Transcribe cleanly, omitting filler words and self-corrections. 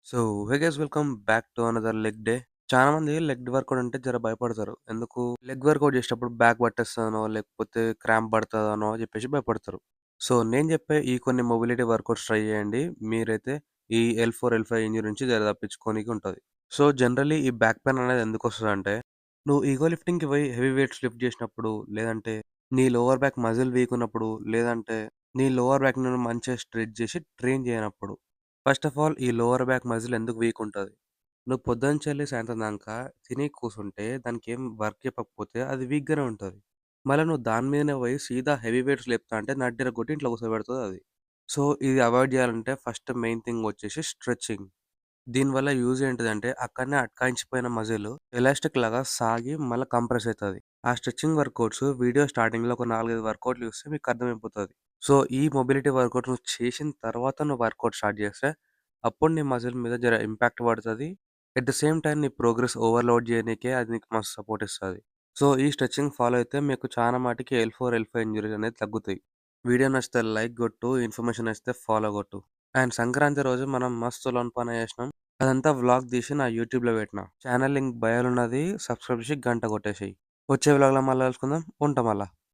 So, hey guys welcome back to another leg day. చాలా మంది leg work out అంటే జర భయపడతారు. ఎందుకు? లెగ్ వర్కౌట్ చేసేటప్పుడు బ్యాక్ పట్టేస్తదనో, లేకపోతే క్రాంప్ పడతదనో చెప్పేసి భయపడతారు. సో, నేను చెప్పే ఈ కొన్ని మొబిలిటీ వర్కౌట్స్ ట్రై చేయండి. మీరైతే ఈ L4, L5 ఇంజ్యూరీ నుంచి జర తప్పించుకోనీకి ఉంటది. సో, జనరల్లీ ఈ బ్యాక్ పెయిన్ అనేది ఎందుకొస్తదంటే, నువ్వు ఈగో లిఫ్టింగ్‌కి పోయి హెవీ వెయిట్స్ లిఫ్ట్ చేసినప్పుడు, లేదంటే నీ లోవర్ బ్యాక్ మజిల్ వీక్ ఉన్నప్పుడు, లేదంటే నీ లోవర్ బ్యాక్‌ని నువ్వు మంచిగా స్ట్రెచ్ చేసి ట్రైన్ చేయనప్పుడు. ఫస్ట్ ఆఫ్ ఆల్ ఈ లోవర్ బ్యాక్ మజిల్ ఎందుకు వీక్ ఉంటది? నువ్వు పొద్దున్నుంచెల్లి సాయంత్రం దాంకా తిని కూసుంటే దానికేం వర్క్ చెప్పకపోతే అది వీక్‌గానే ఉంటది. మళ్ళా నువ్వు దాని మీదనే పోయి సీదా హెవీ వెయిట్స్ లేపుతా అంటే నడ్డిరగొట్టి ఇంట్లో కూసోబెడతదది. సో, ఇది అవాయిడ్ చేయాలంటే ఫస్ట్ మెయిన్ థింగ్ వచ్చేసి స్ట్రెచింగ్. దీనివల్ల యూజ్ ఏంటిదంటే అక్కడనే అట్కాయించిపోయిన మజిల్ ఎలాస్టిక్ లాగా సాగి మళ్ళా కంప్రెస్ అయితది. ఆ స్ట్రెచింగ్ వర్కౌట్స్ వీడియో స్టార్టింగ్‌లో ఒక 4, 5 వర్కౌట్‌లు చూస్తే మీకు అర్థమైపోతది. సో, ఈ మొబిలిటీ వర్కౌట్ నువ్వు చేసిన తర్వాత నువ్వు వర్కౌట్ స్టార్ట్ చేస్తే అప్పుడు నీ మజిల్ మీద జర ఇంపాక్ట్ పడతది. ఎట్ ద సేమ్ టైమ్ నీ ప్రోగ్రెస్ ఓవర్‌లోడ్ చేయనీకే అది నీకు మస్తు సపోర్ట్ ఇస్తది. సో, ఈ స్ట్రెచింగ్ ఫాలో అయితే మీకు చాలా మటికి L4, L5 ఇంజ్యూరీస్ అనేది తగ్గుతాయి. వీడియో నచ్చితే లైక్ కొట్టు. ఇన్ఫర్మేషన్ నచ్చితే ఫాలో కొట్టు. అండ్ సంక్రాంతి రోజు మనం మస్తు లోన్ చేసినాం. అదంతా వ్లాగ్ తీసి నా యూట్యూబ్‌లో పెట్టినా. ఛానల్ లింక్ బయోలో ఉన్నది. సబ్స్క్రైబ్ చేసి గంట కొట్టేసేయి. వచ్చే వ్లాగ్‌లో మళ్ళా కలుసుకుందాం. ఉంటా మళ్ళా.